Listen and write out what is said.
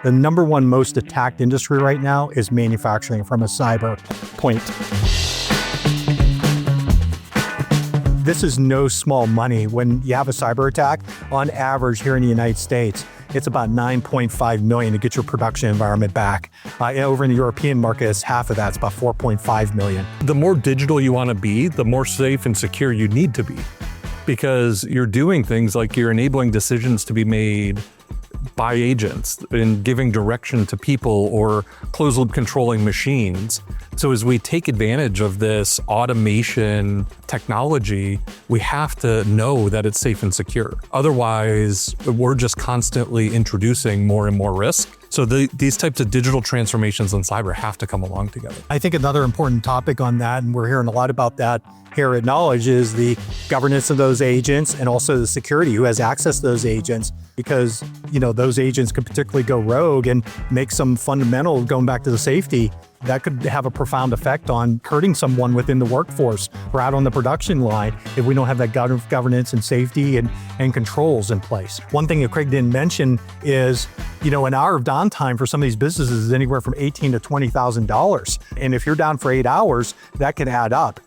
The number one most attacked industry right now is manufacturing from a cyber point. This is no small money. When you have a cyber attack, on average here in the United States, it's about 9.5 million to get your production environment back. Over in the European market, it's half of that, it's about 4.5 million. The more digital you want to be, the more safe and secure you need to be, because you're doing things like you're enabling decisions to be made by agents and giving direction to people or closed loop controlling machines. So as we take advantage of this automation technology, we have to know that it's safe and secure. Otherwise, we're just constantly introducing more and more risk. So these types of digital transformations in cyber have to come along together. I think another important topic on that, and we're hearing a lot about that here at Knowledge, is the governance of those agents and also the security, who has access to those agents, because those agents could particularly go rogue and make some fundamental, going back to the safety, that could have a profound effect on hurting someone within the workforce or out on the production line if we don't have that governance and safety and controls in place. One thing that Craig didn't mention is, an hour of downtime for some of these businesses is anywhere from $18,000 to $20,000. And if you're down for 8 hours, that can add up.